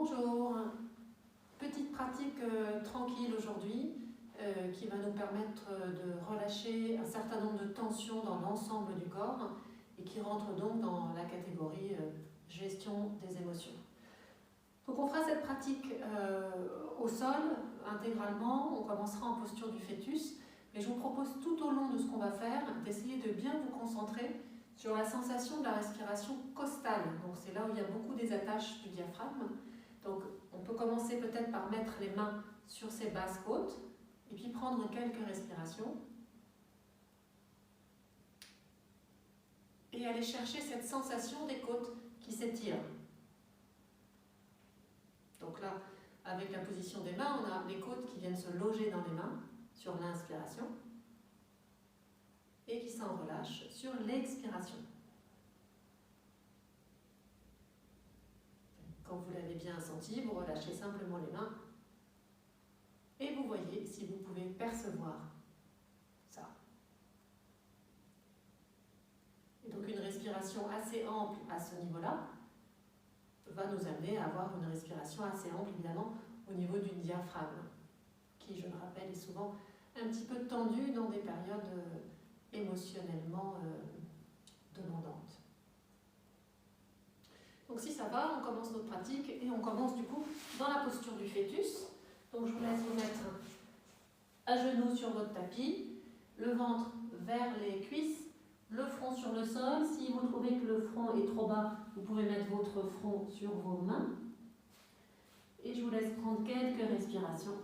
Bonjour, petite pratique tranquille aujourd'hui qui va nous permettre de relâcher un certain nombre de tensions dans l'ensemble du corps et qui rentre donc dans la catégorie gestion des émotions. Donc on fera cette pratique au sol intégralement, on commencera en posture du fœtus, mais je vous propose tout au long de ce qu'on va faire d'essayer de bien vous concentrer sur la sensation de la respiration costale. Donc c'est là où il y a beaucoup des attaches du diaphragme. Donc on peut commencer peut-être par mettre les mains sur ses basses côtes et puis prendre quelques respirations et aller chercher cette sensation des côtes qui s'étirent. Donc là, avec la position des mains, on a les côtes qui viennent se loger dans les mains sur l'inspiration et qui s'en relâchent sur l'expiration. Quand vous l'avez bien senti, vous relâchez simplement les mains et vous voyez si vous pouvez percevoir ça. Et donc une respiration assez ample à ce niveau-là va nous amener à avoir une respiration assez ample, évidemment, au niveau du diaphragme, qui, je le rappelle, est souvent un petit peu tendu dans des périodes émotionnellement demandantes. Donc si ça va, on commence notre pratique et on commence du coup dans la posture du fœtus. Donc je vous laisse vous mettre à genoux sur votre tapis, le ventre vers les cuisses, le front sur le sol. Si vous trouvez que le front est trop bas, vous pouvez mettre votre front sur vos mains. Et je vous laisse prendre quelques respirations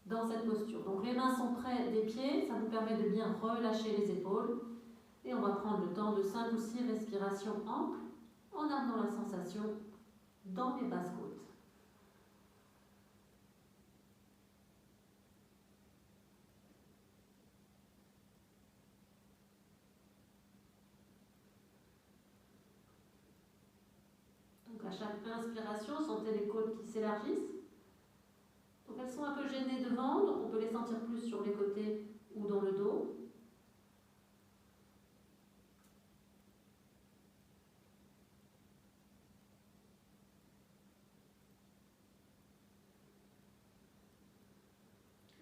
dans cette posture. Donc les mains sont près des pieds, ça vous permet de bien relâcher les épaules. Et on va prendre le temps de 5 ou 6 respirations amples en amenant la sensation dans les basses côtes. Donc à chaque inspiration, sentez les côtes qui s'élargissent. Donc elles sont un peu gênées devant, donc on peut les sentir plus sur les côtés ou dans le dos.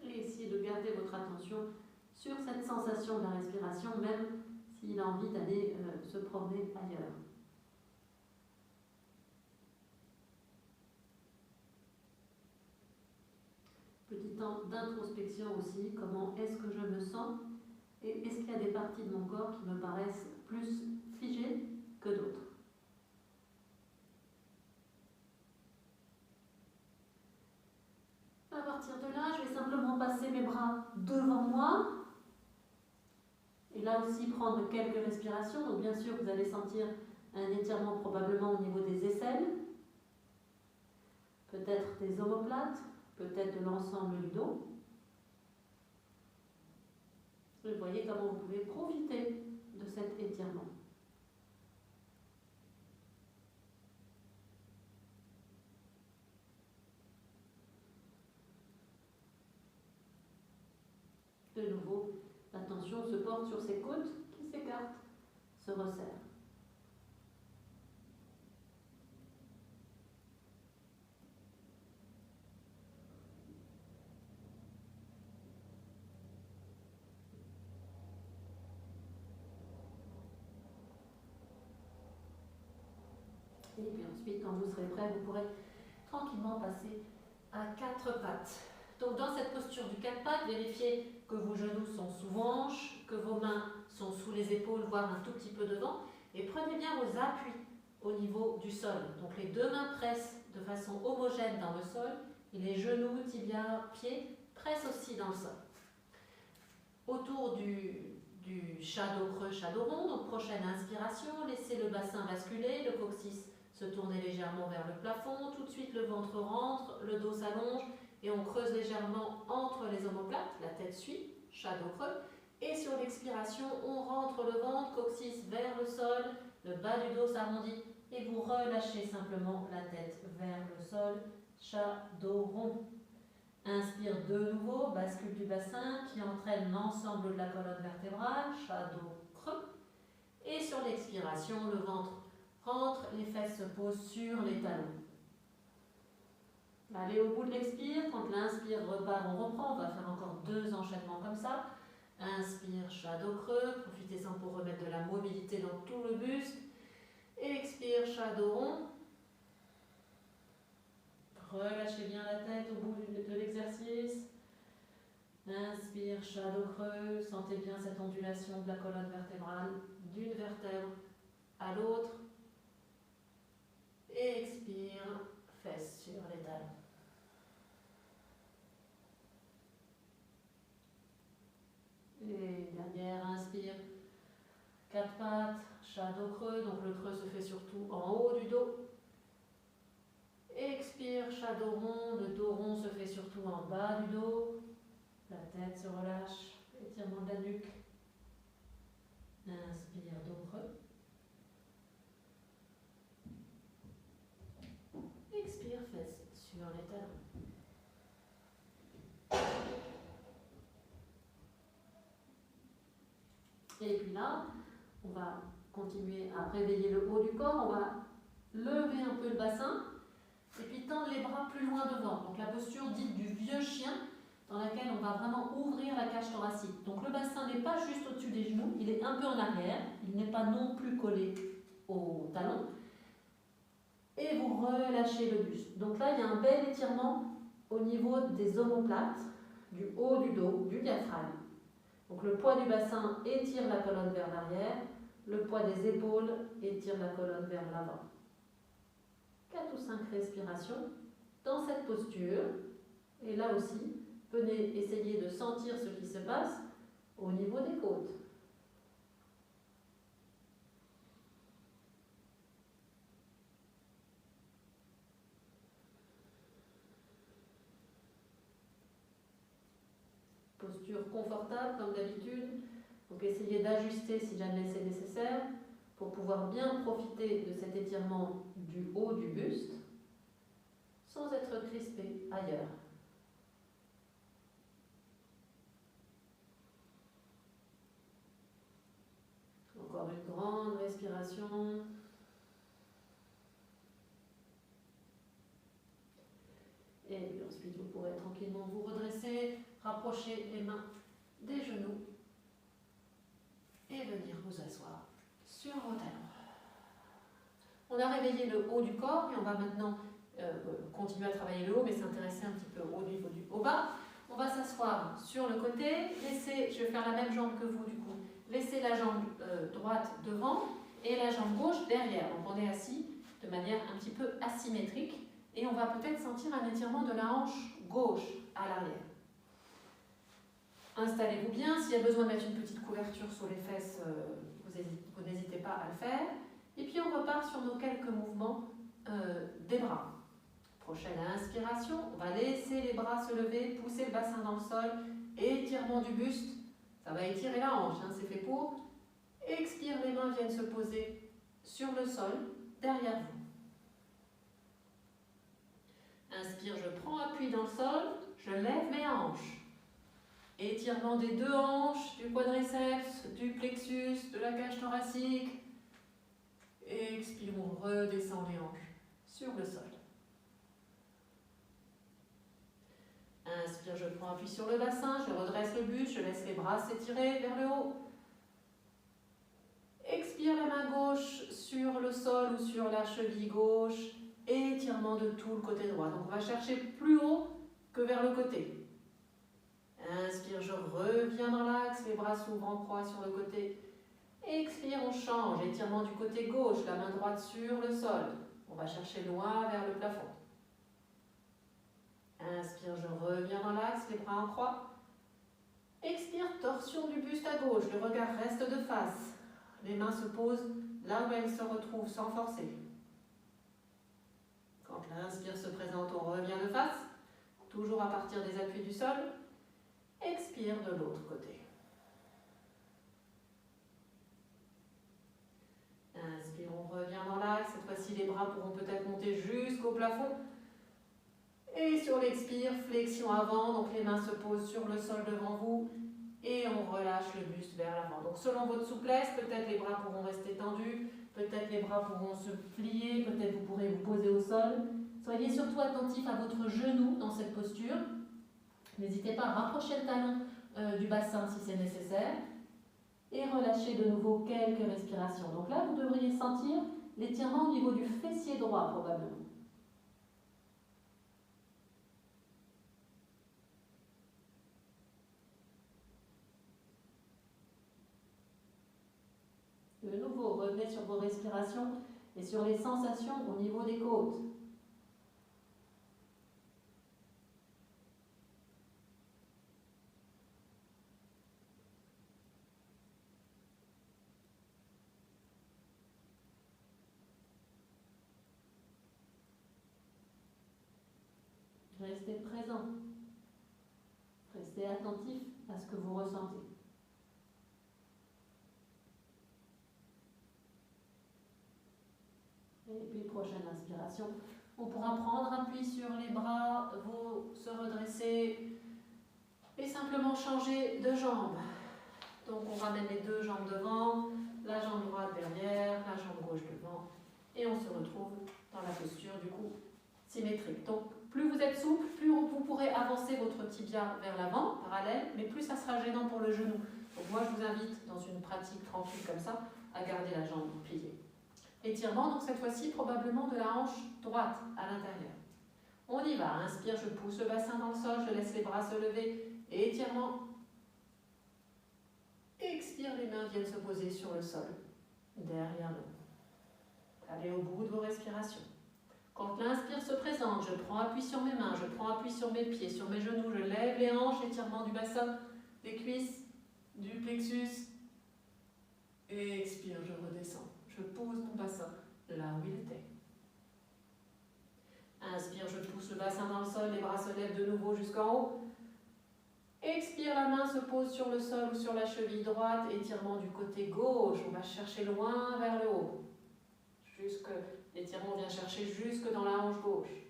Et essayez de garder votre attention sur cette sensation de la respiration, même s'il a envie d'aller se promener ailleurs. Petit temps d'introspection aussi, comment est-ce que je me sens et est-ce qu'il y a des parties de mon corps qui me paraissent plus figées que d'autres. À partir de là, je vais simplement passer mes bras devant moi et là aussi prendre quelques respirations. Donc bien sûr, vous allez sentir un étirement probablement au niveau des aisselles, peut-être des omoplates, peut-être de l'ensemble du dos. Et vous voyez comment vous pouvez profiter de cet étirement. De nouveau, l'attention se porte sur ces côtes qui s'écartent, se resserrent. Et puis ensuite, quand vous serez prêt, vous pourrez tranquillement passer à 4 pattes. Donc dans cette posture du 4 pattes, vérifiez que vos genoux sont sous vos hanches, que vos mains sont sous les épaules, voire un tout petit peu devant. Et prenez bien vos appuis au niveau du sol. Donc les deux mains pressent de façon homogène dans le sol et les genoux, tibias, pieds pressent aussi dans le sol. Autour du shadow creux, shadow rond, donc prochaine inspiration, laissez le bassin basculer, le coccyx se tourner légèrement vers le plafond, tout de suite le ventre rentre, le dos s'allonge et on creuse légèrement entre les omoplates, la tête suit, shadow creux, et sur l'expiration, on rentre le ventre, coccyx vers le sol, le bas du dos s'arrondit et vous relâchez simplement la tête vers le sol, shadow rond. Inspire de nouveau, bascule du bassin qui entraîne l'ensemble de la colonne vertébrale, shadow creux. Et sur l'expiration, le ventre rentre, les fesses se posent sur les talons. Allez au bout de l'expire. Quand l'inspire repart, on reprend. On va faire encore 2 enchaînements comme ça. Inspire, shadow creux. Profitez-en pour remettre de la mobilité dans tout le buste. Expire, shadow rond. Relâchez bien la tête au bout de l'exercice. Inspire, shadow creux. Sentez bien cette ondulation de la colonne vertébrale d'une vertèbre à l'autre. Expire, fesses sur les talons. Et dernière, inspire. 4 pattes, shadow creux. Donc le creux se fait surtout en haut du dos. Expire, shadow rond. Le dos rond se fait surtout en bas du dos. La tête se relâche. Étirement de la nuque. Inspire, dos creux. Expire, fesses sur les talons. Et puis là, on va continuer à réveiller le haut du corps. On va lever un peu le bassin et puis tendre les bras plus loin devant. Donc la posture dite du vieux chien, dans laquelle on va vraiment ouvrir la cage thoracique. Donc le bassin n'est pas juste au-dessus des genoux, il est un peu en arrière, il n'est pas non plus collé au talon. Et vous relâchez le buste. Donc là, il y a un bel étirement au niveau des omoplates, du haut du dos, du diaphragme. Donc le poids du bassin étire la colonne vers l'arrière, le poids des épaules étire la colonne vers l'avant. 4 ou 5 respirations dans cette posture. Et là aussi, venez essayer de sentir ce qui se passe au niveau des côtes. Posture confortable comme d'habitude. Donc essayez d'ajuster si jamais c'est nécessaire pour pouvoir bien profiter de cet étirement du haut du buste sans être crispé ailleurs. Encore une grande respiration. Et puis ensuite vous pourrez tranquillement vous redresser, rapprocher les mains des genoux et venir vous asseoir sur vos talons. On a réveillé le haut du corps et on va maintenant continuer à travailler le haut, mais s'intéresser un petit peu au niveau du haut bas. On va s'asseoir sur le côté, je vais faire la même jambe que vous du coup. Laissez la jambe droite devant et la jambe gauche derrière. Donc on est assis de manière un petit peu asymétrique et on va peut-être sentir un étirement de la hanche gauche à l'arrière. Installez-vous bien, s'il y a besoin de mettre une petite couverture sur les fesses, vous n'hésitez pas à le faire. Et puis on repart sur nos quelques mouvements des bras. Prochaine inspiration, on va laisser les bras se lever, pousser le bassin dans le sol, étirement du buste, ça va étirer la hanche, c'est fait pour. Expire, les mains viennent se poser sur le sol, derrière vous. Inspire, je prends appui dans le sol, je lève mes hanches. Étirement des 2 hanches, du quadriceps, du plexus, de la cage thoracique. Expire, on redescend les hanches sur le sol. Inspire, je prends appui sur le bassin, je redresse le buste, je laisse les bras s'étirer vers le haut. Expire, la main gauche sur le sol ou sur la cheville gauche. Étirement de tout le côté droit. Donc on va chercher plus haut que vers le côté. Inspire, je reviens dans l'axe, les bras s'ouvrent en croix sur le côté. Expire, on change, étirement du côté gauche, la main droite sur le sol. On va chercher loin vers le plafond. Inspire, je reviens dans l'axe, les bras en croix. Expire, torsion du buste à gauche, le regard reste de face. Les mains se posent là où elles se retrouvent sans forcer. Quand l'inspire se présente, on revient de face, toujours à partir des appuis du sol. Expire de l'autre côté. Inspire, on revient dans l'axe. Cette fois-ci, les bras pourront peut-être monter jusqu'au plafond. Et sur l'expire, flexion avant, donc les mains se posent sur le sol devant vous. Et on relâche le buste vers l'avant. Donc selon votre souplesse, peut-être les bras pourront rester tendus, peut-être les bras pourront se plier, peut-être vous pourrez vous poser au sol. Soyez surtout attentif à votre genou dans cette posture. N'hésitez pas à rapprocher le talon du bassin si c'est nécessaire. Et relâchez de nouveau quelques respirations. Donc là, vous devriez sentir l'étirement au niveau du fessier droit probablement. De nouveau, revenez sur vos respirations et sur les sensations au niveau des côtes. Restez présent. Restez attentif à ce que vous ressentez. Et puis, prochaine inspiration. On pourra prendre appui sur les bras, vous se redresser et simplement changer de jambe. Donc, on ramène les deux jambes devant, la jambe droite derrière, la jambe gauche devant. Et on se retrouve dans la posture, du coup, symétrique. Donc, plus vous êtes souple, plus vous pourrez avancer votre tibia vers l'avant, parallèle, mais plus ça sera gênant pour le genou. Donc, moi, je vous invite, dans une pratique tranquille comme ça, à garder la jambe pliée. Étirement, donc cette fois-ci, probablement de la hanche droite à l'intérieur. On y va. Inspire, je pousse le bassin dans le sol, je laisse les bras se lever. Étirement. Expire, les mains viennent se poser sur le sol, derrière nous. Allez au bout de vos respirations. Quand l'inspire se présente, je prends appui sur mes mains, je prends appui sur mes pieds, sur mes genoux, je lève les hanches, étirement du bassin, des cuisses, du plexus. Et expire, je redescends. Je pose mon bassin là où il était. Inspire, je pousse le bassin dans le sol, les bras se lèvent de nouveau jusqu'en haut. Expire, la main se pose sur le sol ou sur la cheville droite, étirement du côté gauche. On va chercher loin vers le haut. L'étirement vient chercher jusque dans la hanche gauche.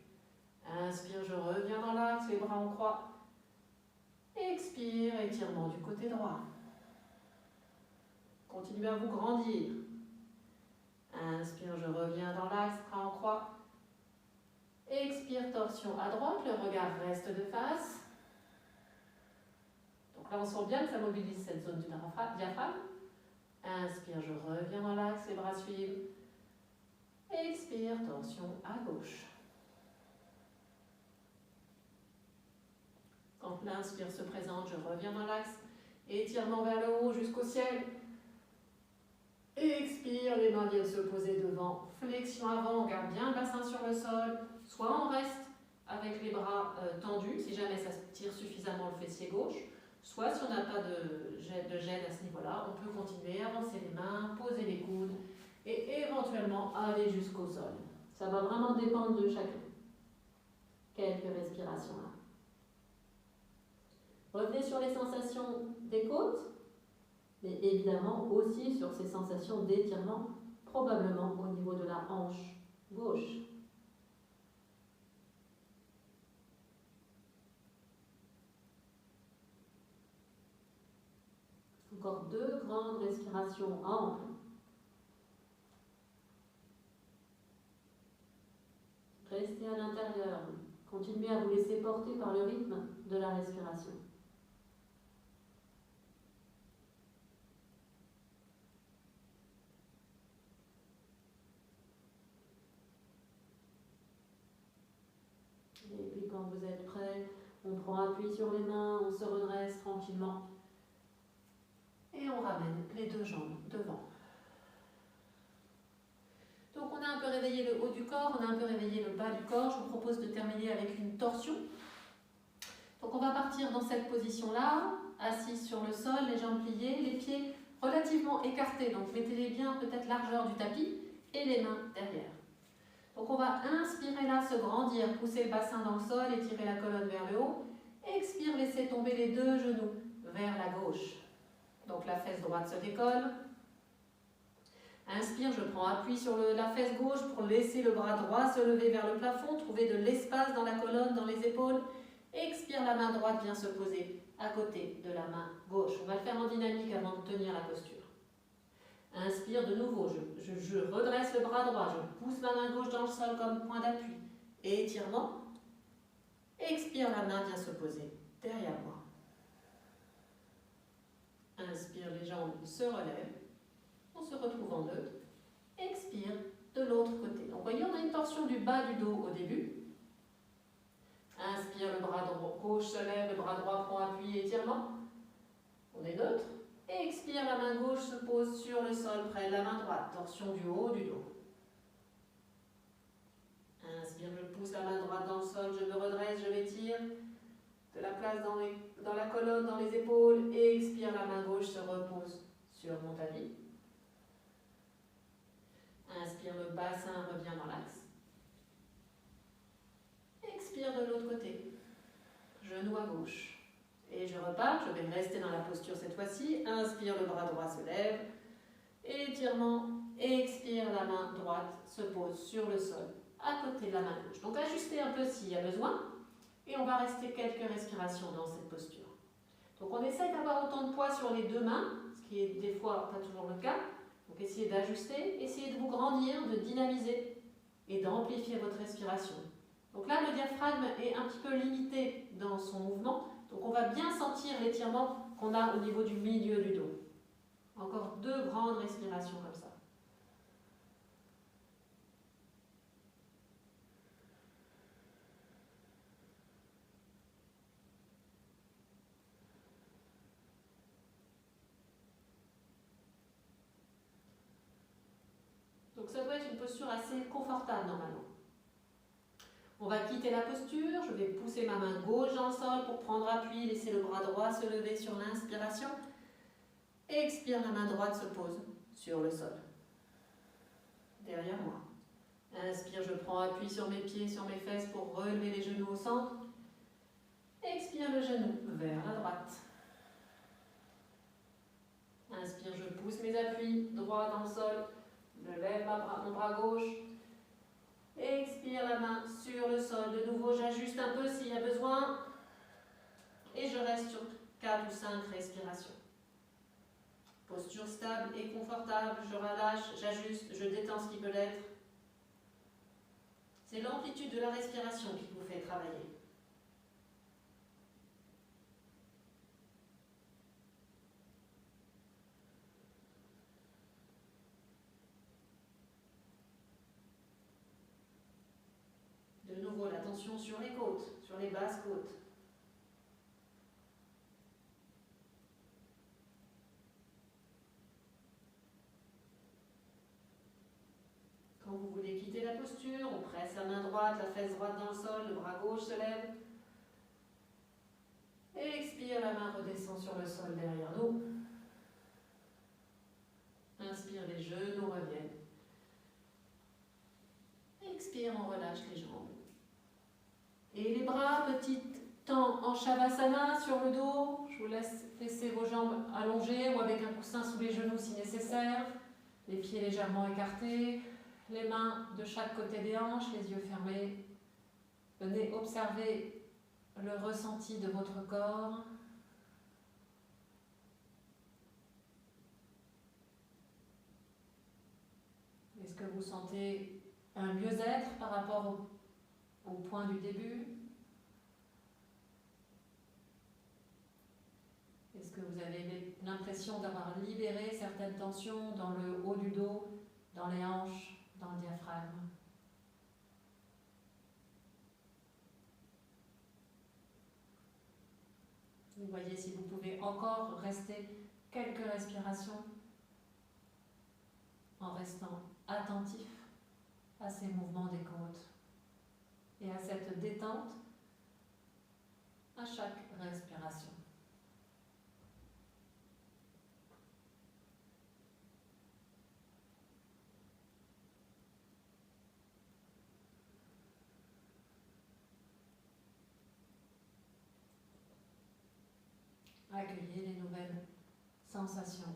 Inspire, je reviens dans l'axe, les bras en croix. Expire, étirement du côté droit. Continuez à vous grandir. Inspire, je reviens dans l'axe, bras en croix. Expire, torsion à droite, le regard reste de face. Donc là, on sent bien que ça mobilise cette zone du diaphragme. Inspire, je reviens dans l'axe, les bras suivent. Expire, torsion à gauche. Quand l'inspire se présente, je reviens dans l'axe. Étirement vers le haut jusqu'au ciel. Expire, les mains viennent se poser devant. Flexion avant, on garde bien le bassin sur le sol. Soit on reste avec les bras tendus, si jamais ça tire suffisamment le fessier gauche. Soit si on n'a pas de gêne à ce niveau-là, on peut continuer, avancer les mains, poser les coudes et éventuellement aller jusqu'au sol. Ça va vraiment dépendre de chacun. Quelques respirations là. Revenez sur les sensations des côtes, mais évidemment aussi sur ces sensations d'étirement, probablement au niveau de la hanche gauche. Encore 2 grandes respirations amples. Restez à l'intérieur. Continuez à vous laisser porter par le rythme de la respiration. Et puis quand vous êtes prêt, on prend appui sur les mains, on se redresse tranquillement. Et on ramène les 2 jambes devant. Donc on a un peu réveillé le haut du corps, on a un peu réveillé le bas du corps. Je vous propose de terminer avec une torsion. Donc on va partir dans cette position-là, assis sur le sol, les jambes pliées, les pieds relativement écartés. Donc mettez-les bien peut-être largeur du tapis et les mains derrière. Donc on va inspirer là, se grandir, pousser le bassin dans le sol, étirer la colonne vers le haut. Expire, laissez tomber les 2 genoux vers la gauche. Donc la fesse droite se décolle. Inspire, je prends appui sur la fesse gauche pour laisser le bras droit se lever vers le plafond, trouver de l'espace dans la colonne, dans les épaules. Expire, la main droite vient se poser à côté de la main gauche. On va le faire en dynamique avant de tenir la posture. Inspire de nouveau, je redresse le bras droit, je pousse ma main gauche dans le sol comme point d'appui. et étirement. Expire, la main vient se poser derrière moi. Inspire, les jambes se relèvent. On se retrouve en neutre. Expire de l'autre côté. Donc, vous voyez, on a une torsion du bas du dos au début. Inspire, le bras gauche se lève, le bras droit prend appui, étirement. On est neutre. Et expire, la main gauche se pose sur le sol près de la main droite. Torsion du haut du dos. Inspire, je pousse la main droite dans le sol, je me redresse, je m'étire. De la place dans la colonne, dans les épaules. Et expire, la main gauche se repose sur mon tapis. Inspire, le bassin revient dans l'axe. Expire de l'autre côté. Genou à gauche. Et je repars, je vais rester dans la posture cette fois-ci. Inspire, le bras droit se lève. Étirement. Expire, la main droite se pose sur le sol, à côté de la main gauche. Donc ajustez un peu s'il y a besoin. Et on va rester quelques respirations dans cette posture. Donc on essaye d'avoir autant de poids sur les deux mains, ce qui est des fois pas toujours le cas. Donc essayez d'ajuster, essayez de vous grandir, de dynamiser et d'amplifier votre respiration. Donc là, le diaphragme est un petit peu limité dans son mouvement. Donc on va bien sentir l'étirement qu'on a au niveau du milieu du dos. Encore 2 grandes respirations comme ça. Donc ça doit être une posture assez confortable normalement. On va quitter la posture, je vais pousser ma main gauche dans le sol pour prendre appui, laisser le bras droit se lever sur l'inspiration. Expire, la main droite se pose sur le sol, derrière moi. Inspire, je prends appui sur mes pieds, sur mes fesses pour relever les genoux au centre. Expire, le genou vers la droite. Inspire, je pousse mes appuis droit dans le sol. Je lève mon bras gauche. Expire, la main sur le sol. De nouveau, j'ajuste un peu s'il y a besoin. Et je reste sur 4 ou 5 respirations. Posture stable et confortable. Je relâche, j'ajuste, je détends ce qui peut l'être. C'est l'amplitude de la respiration qui vous fait travailler. De nouveau, l'attention sur les côtes, sur les basses côtes. Quand vous voulez quitter la posture, on presse la main droite, la fesse droite dans le sol, le bras gauche se lève. Et expire, la main redescend sur le sol derrière nous. Inspire, les genoux reviennent. Expire, on relâche les jambes. Et les bras, petit temps en Shavasana sur le dos. Je vous laisse laisser vos jambes allongées ou avec un coussin sous les genoux si nécessaire. Les pieds légèrement écartés. Les mains de chaque côté des hanches, les yeux fermés. Venez observer le ressenti de votre corps. Est-ce que vous sentez un mieux-être par rapport au point du début? Est-ce que vous avez l'impression d'avoir libéré certaines tensions dans le haut du dos, dans les hanches, dans le diaphragme? Vous voyez si vous pouvez encore rester quelques respirations en restant attentif à ces mouvements des côtes et à cette détente à chaque respiration. Accueillez les nouvelles sensations.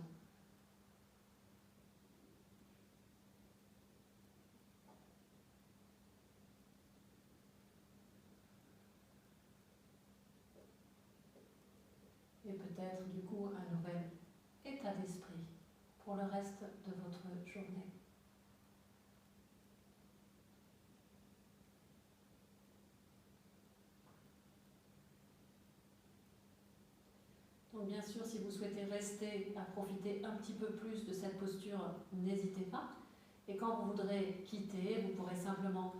Et peut-être du coup un nouvel état d'esprit pour le reste de votre journée. bien sûr, si vous souhaitez rester à profiter un petit peu plus de cette posture, n'hésitez pas. Et quand vous voudrez quitter, vous pourrez simplement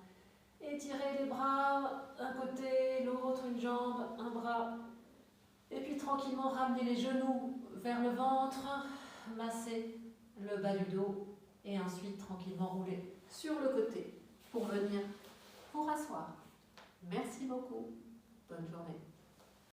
étirer les bras, un côté, l'autre, une jambe, un bras. Et puis tranquillement ramener les genoux vers le ventre, masser le bas du dos et ensuite tranquillement rouler sur le côté pour venir vous rasseoir. Merci beaucoup. Bonne journée.